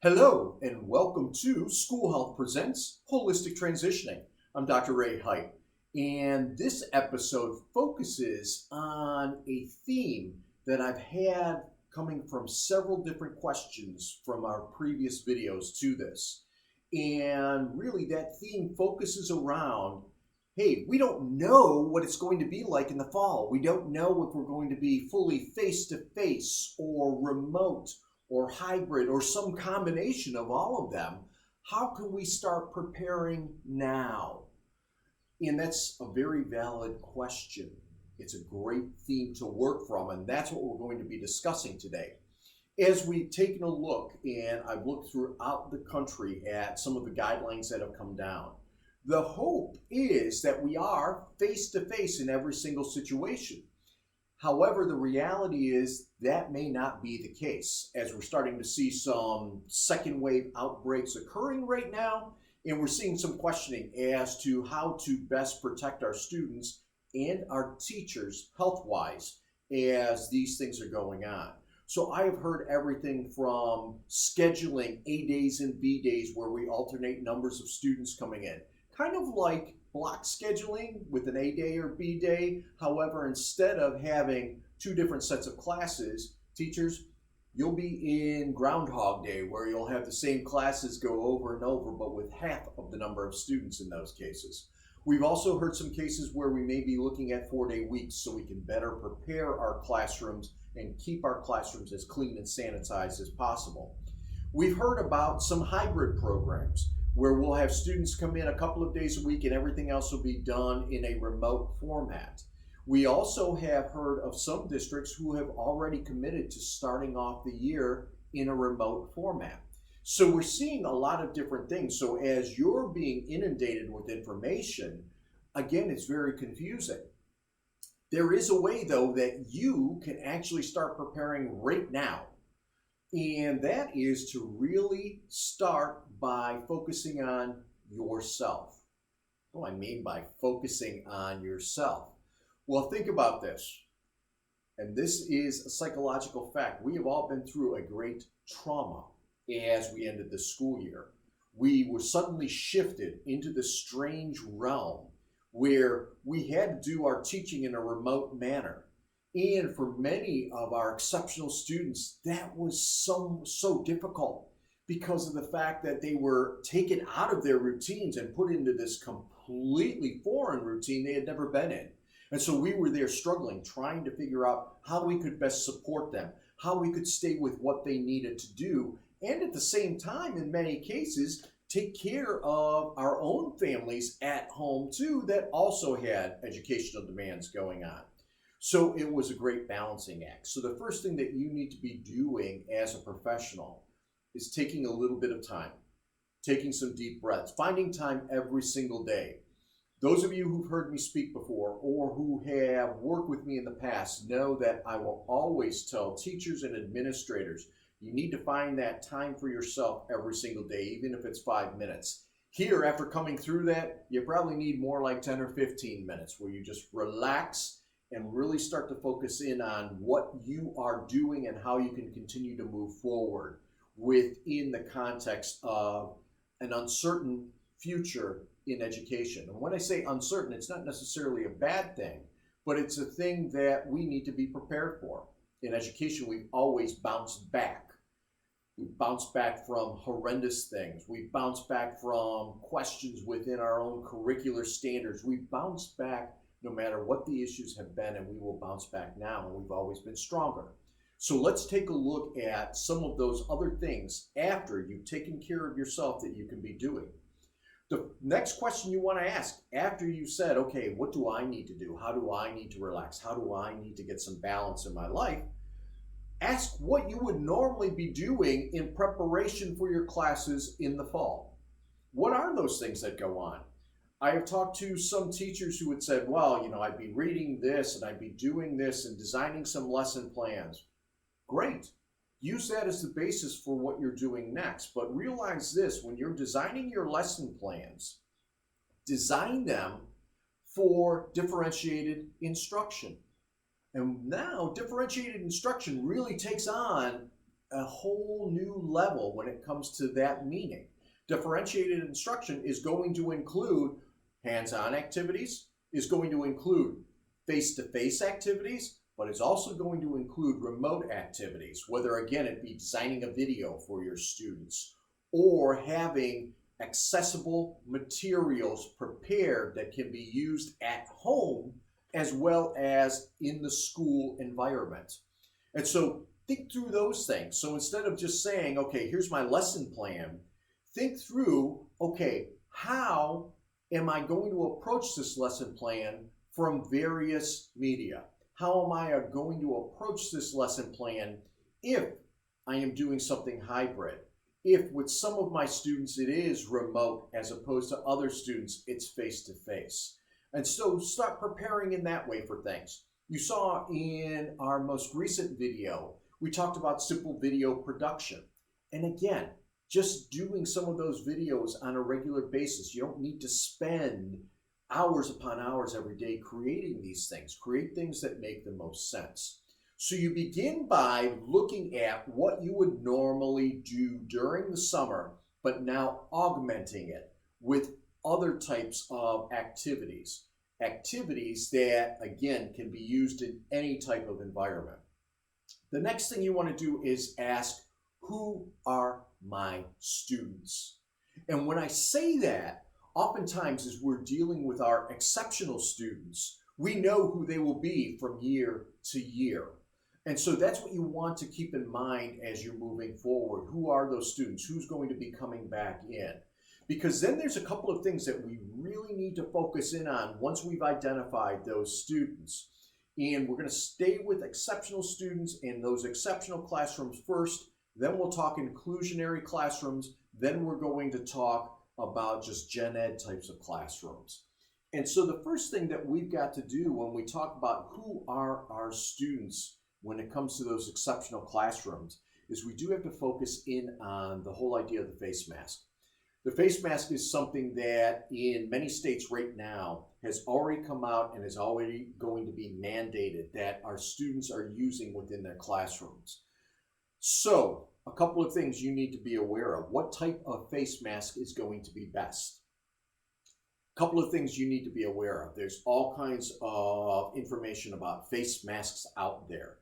Hello, and welcome to School Health Presents Holistic Transitioning. I'm Dr. Rheipp, and this episode focuses on a theme that I've had coming from several different questions from our previous videos to this. And really, that theme focuses around hey, we don't know what it's going to be like in the fall. We don't know if we're going to be fully face to face or remote or hybrid or some combination of all of them. How can we start preparing now? And that's a very valid question. It's a great theme to work from, and that's what we're going to be discussing today. As we've taken a look, and I've looked throughout the country at some of the guidelines that have come down, the hope is that we are face to face in every single situation. However, the reality is that may not be the case, as we're starting to see some second wave outbreaks occurring right now, and we're seeing some questioning as to how to best protect our students and our teachers health-wise as these things are going on. So I have heard everything from scheduling A days and B days where we alternate numbers of students coming in, kind of like block scheduling with an A day or B day. However, instead of having two different sets of classes, teachers, you'll be in Groundhog Day where you'll have the same classes go over and over, but with half of the number of students in those cases. We've also heard some cases where we may be looking at 4-day weeks so we can better prepare our classrooms and keep our classrooms as clean and sanitized as possible. We've heard about some hybrid programs where we'll have students come in a couple of days a week and everything else will be done in a remote format. We also have heard of some districts who have already committed to starting off the year in a remote format. So we're seeing a lot of different things. So as you're being inundated with information, again, it's very confusing. There is a way, though, that you can actually start preparing right now. And that is to really start by focusing on yourself. What do I mean by focusing on yourself? Well, think about this. And this is a psychological fact. We have all been through a great trauma as we ended the school year. We were suddenly shifted into this strange realm where we had to do our teaching in a remote manner. And for many of our exceptional students, that was so difficult because of the fact that they were taken out of their routines and put into this completely foreign routine they had never been in. And so we were there struggling, trying to figure out how we could best support them, how we could stay with what they needed to do, and at the same time, in many cases, take care of our own families at home too that also had educational demands going on. So it was a great balancing act. So the first thing that you need to be doing as a professional is taking a little bit of time, taking some deep breaths, finding time every single day. Those of you who've heard me speak before or who have worked with me in the past know that I will always tell teachers and administrators, you need to find that time for yourself every single day, even if it's 5 minutes. Here, after coming through that, you probably need more like 10 or 15 minutes where you just relax and really start to focus in on what you are doing and how you can continue to move forward within the context of an uncertain future in education. And when I say uncertain, it's not necessarily a bad thing, but it's a thing that we need to be prepared for. In education, we've always bounced back. We bounce back from horrendous things. We bounce back from questions within our own curricular standards. We bounce back no matter what the issues have been, and we will bounce back now, and we've always been stronger. So let's take a look at some of those other things after you've taken care of yourself that you can be doing. The next question you want to ask after you've said, okay, what do I need to do? How do I need to relax? How do I need to get some balance in my life? Ask what you would normally be doing in preparation for your classes in the fall. What are those things that go on? I have talked to some teachers who had said, well, I'd be reading this and I'd be doing this and designing some lesson plans. Great. Use that as the basis for what you're doing next. But realize this, when you're designing your lesson plans, design them for differentiated instruction. And now differentiated instruction really takes on a whole new level when it comes to that meaning. Differentiated instruction is going to include hands-on activities, is going to include face-to-face activities, but it's also going to include remote activities, whether again it be designing a video for your students or having accessible materials prepared that can be used at home as well as in the school environment. And so think through those things. So instead of just saying, okay, here's my lesson plan, think through, okay, how am I going to approach this lesson plan from various media? How am I going to approach this lesson plan if I am doing something hybrid? If with some of my students it is remote as opposed to other students it's face-to-face. And so start preparing in that way for things. You saw in our most recent video, we talked about simple video production. And again, just doing some of those videos on a regular basis. You don't need to spend hours upon hours every day creating these things. Create things that make the most sense. So you begin by looking at what you would normally do during the summer, but now augmenting it with other types of activities. Activities that, again, can be used in any type of environment. The next thing you want to do is ask, who are my students? And when I say that, oftentimes as we're dealing with our exceptional students, we know who they will be from year to year. And so that's what you want to keep in mind as you're moving forward. Who are those students? Who's going to be coming back in? Because then there's a couple of things that we really need to focus in on once we've identified those students. And we're going to stay with exceptional students in those exceptional classrooms first. Then we'll talk inclusionary classrooms. Then we're going to talk about just gen ed types of classrooms. And so the first thing that we've got to do when we talk about who are our students when it comes to those exceptional classrooms is we do have to focus in on the whole idea of the face mask. The face mask is something that in many states right now has already come out and is already going to be mandated that our students are using within their classrooms. So a couple of things you need to be aware of. What type of face mask is going to be best? A couple of things you need to be aware of. There's all kinds of information about face masks out there.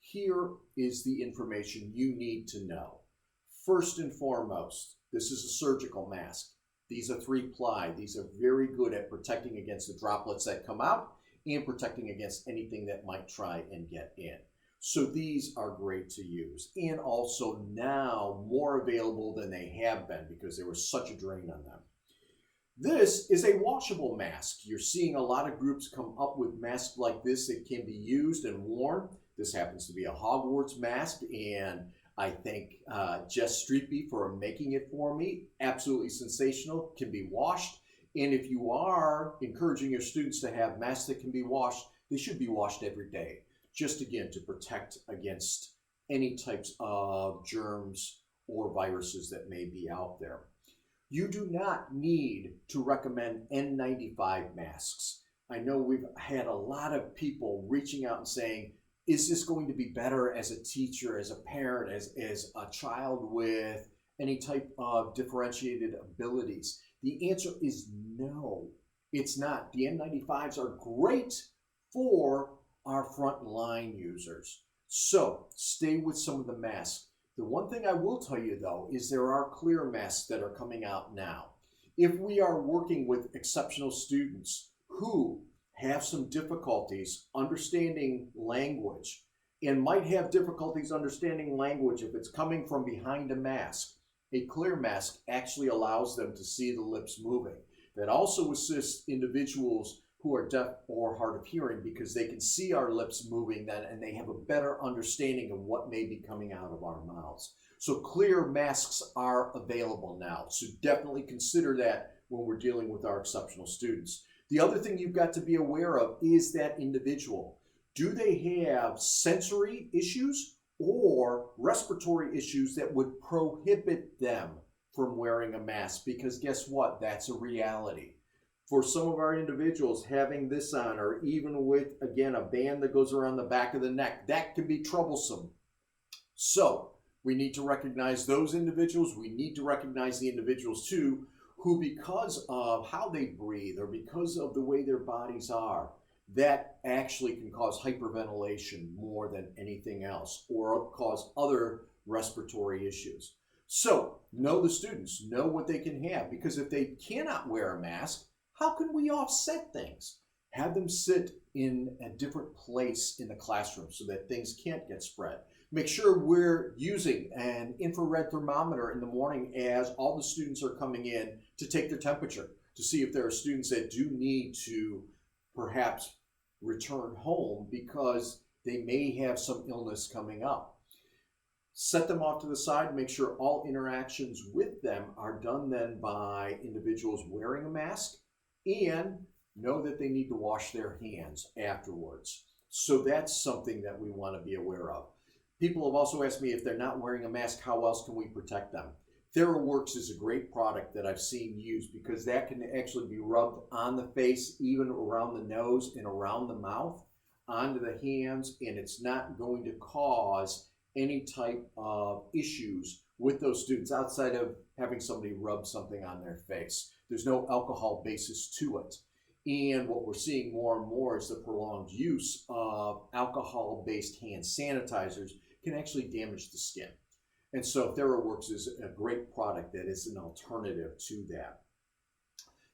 Here is the information you need to know. First and foremost, this is a surgical mask. These are 3-ply. These are very good at protecting against the droplets that come out and protecting against anything that might try and get in. So these are great to use, and also now more available than they have been because there was such a drain on them. This is a washable mask. You're seeing a lot of groups come up with masks like this that can be used and worn. This happens to be a Hogwarts mask, and I thank Jess Streepy for making it for me. Absolutely sensational, can be washed. And if you are encouraging your students to have masks that can be washed, they should be washed every day. Just again, to protect against any types of germs or viruses that may be out there. You do not need to recommend N95 masks. I know we've had a lot of people reaching out and saying, is this going to be better as a teacher, as a parent, as a child with any type of differentiated abilities? The answer is no, it's not. The N95s are great for our frontline users. So stay with some of the masks. The one thing I will tell you though is there are clear masks that are coming out now. If we are working with exceptional students who have some difficulties understanding language and might have difficulties understanding language if it's coming from behind a mask, a clear mask actually allows them to see the lips moving. That also assists individuals who are deaf or hard of hearing because they can see our lips moving then and they have a better understanding of what may be coming out of our mouths. So clear masks are available now. So definitely consider that when we're dealing with our exceptional students. The other thing you've got to be aware of is that individual. Do they have sensory issues or respiratory issues that would prohibit them from wearing a mask? Because guess what? That's a reality. For some of our individuals, having this on, or even with, again, a band that goes around the back of the neck, that can be troublesome. So We need to recognize those individuals. We need to recognize the individuals too who, because of how they breathe or because of the way their bodies are, that actually can cause hyperventilation more than anything else or cause other respiratory issues. So know the students, know what they can have, because if they cannot wear a mask, how can we offset things? Have them sit in a different place in the classroom so that things can't get spread. Make sure we're using an infrared thermometer in the morning as all the students are coming in to take their temperature to see if there are students that do need to perhaps return home because they may have some illness coming up. Set them off to the side, make sure all interactions with them are done then by individuals wearing a mask, and know that they need to wash their hands afterwards. So that's something that we want to be aware of. People have also asked me if they're not wearing a mask, how else can we protect them? TheraWorks is a great product that I've seen used because that can actually be rubbed on the face, even around the nose and around the mouth, onto the hands, and it's not going to cause any type of issues with those students outside of having somebody rub something on their face. There's no alcohol basis to it. And what we're seeing more and more is the prolonged use of alcohol-based hand sanitizers can actually damage the skin. And so TheraWorks is a great product that is an alternative to that.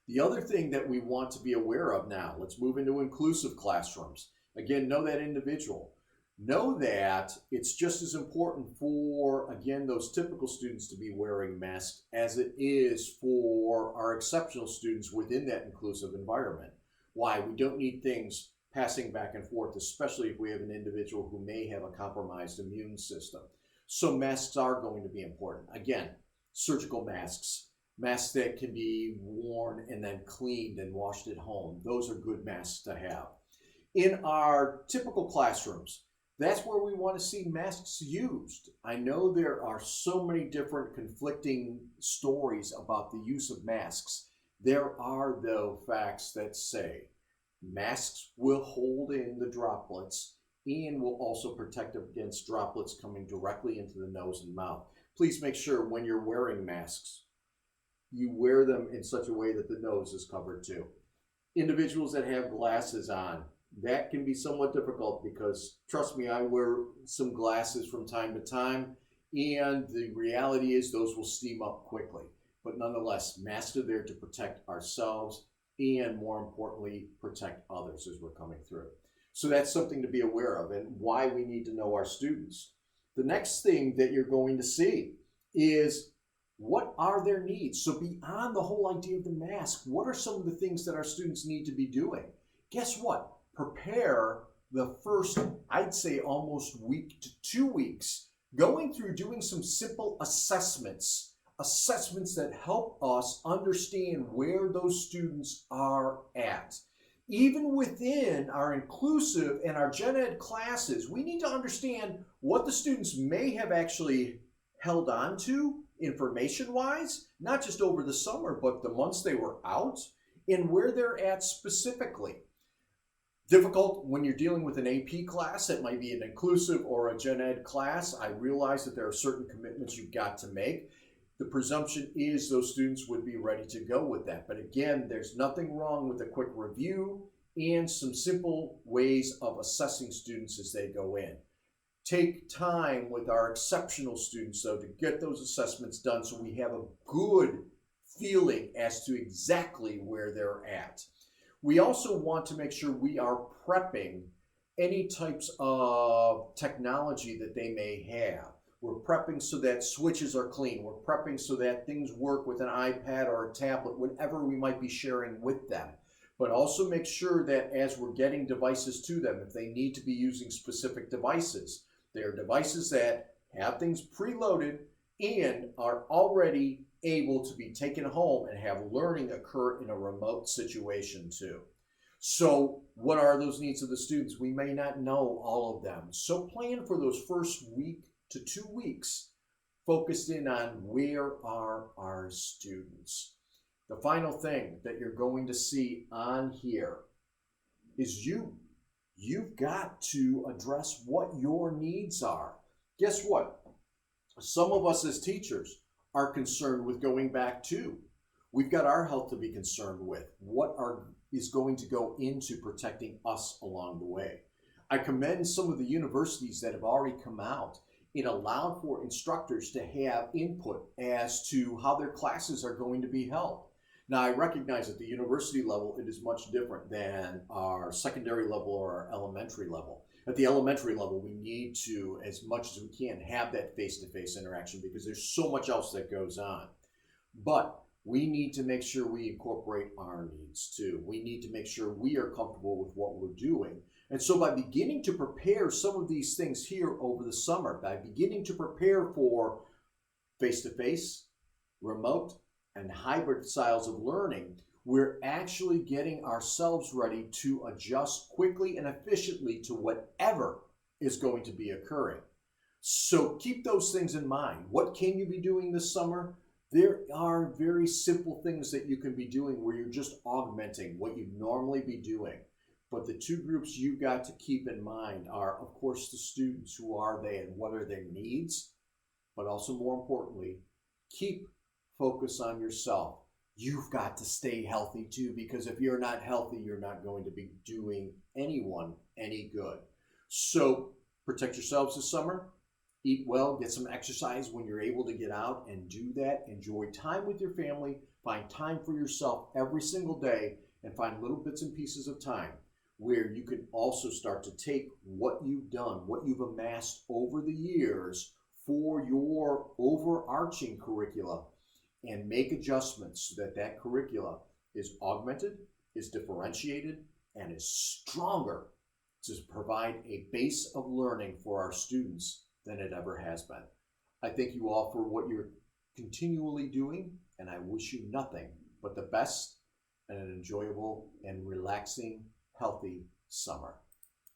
The other thing that we want to be aware of now, let's move into inclusive classrooms. Again, know that individual. Know that it's just as important for, again, those typical students to be wearing masks as it is for our exceptional students within that inclusive environment. Why? We don't need things passing back and forth, especially if we have an individual who may have a compromised immune system. So masks are going to be important. Again, surgical masks, masks that can be worn and then cleaned and washed at home. Those are good masks to have. In our typical classrooms, that's where we want to see masks used. I know there are so many different conflicting stories about the use of masks. There are, though, facts that say masks will hold in the droplets and will also protect against droplets coming directly into the nose and mouth. Please make sure when you're wearing masks, you wear them in such a way that the nose is covered too. Individuals that have glasses on, that can be somewhat difficult because, trust me, I wear some glasses from time to time, and the reality is those will steam up quickly. But nonetheless, masks are there to protect ourselves and, more importantly, protect others as we're coming through. So that's something to be aware of and why we need to know our students. The next thing that you're going to see is what are their needs? So beyond the whole idea of the mask, what are some of the things that our students need to be doing? Guess what? Prepare the first, I'd say almost week to 2 weeks, going through doing some simple assessments that help us understand where those students are at. Even within our inclusive and our gen ed classes, we need to understand what the students may have actually held on to information-wise, not just over the summer, but the months they were out, and where they're at specifically. Difficult when you're dealing with an AP class that might be an inclusive or a gen ed class. I realize that there are certain commitments you've got to make. The presumption is those students would be ready to go with that. But again, there's nothing wrong with a quick review and some simple ways of assessing students as they go in. Take time with our exceptional students, though, to get those assessments done so we have a good feeling as to exactly where they're at. We also want to make sure we are prepping any types of technology that they may have. We're prepping so that switches are clean. We're prepping so that things work with an iPad or a tablet, whatever we might be sharing with them. But also make sure that as we're getting devices to them, if they need to be using specific devices, they are devices that have things preloaded and are already able to be taken home and have learning occur in a remote situation too. So what are those needs of the students? We may not know all of them. So plan for those first week to 2 weeks focused in on where are our students. The final thing that you're going to see on here is you've got to address what your needs are. Guess what? Some of us as teachers are concerned with going back too. We've got our health to be concerned with. Is going to go into protecting us along the way. I commend some of the universities that have already come out and allowed for instructors to have input as to how their classes are going to be held. Now, I recognize at the university level, it is much different than our secondary level or our elementary level. At the elementary level, we need to, as much as we can, have that face-to-face interaction because there's so much else that goes on. But we need to make sure we incorporate our needs too. We need to make sure we are comfortable with what we're doing. And so by beginning to prepare some of these things here over the summer, by beginning to prepare for face-to-face, remote, and hybrid styles of learning, we're actually getting ourselves ready to adjust quickly and efficiently to whatever is going to be occurring. So keep those things in mind. What can you be doing this summer? There are very simple things that you can be doing where you're just augmenting what you'd normally be doing. But the two groups you've got to keep in mind are, of course, the students. Who are they and what are their needs? But also, more importantly, keep focus on yourself. You've got to stay healthy too, because if you're not healthy, you're not going to be doing anyone any good. So protect yourselves this summer. Eat well, get some exercise when you're able to get out and do that. Enjoy time with your family. Find time for yourself every single day and find little bits and pieces of time where you can also start to take what you've done, what you've amassed over the years for your overarching curricula and make adjustments so that that curricula is augmented, is differentiated, and is stronger to provide a base of learning for our students than it ever has been. I thank you all for what you're continually doing, and I wish you nothing but the best and an enjoyable and relaxing, healthy summer.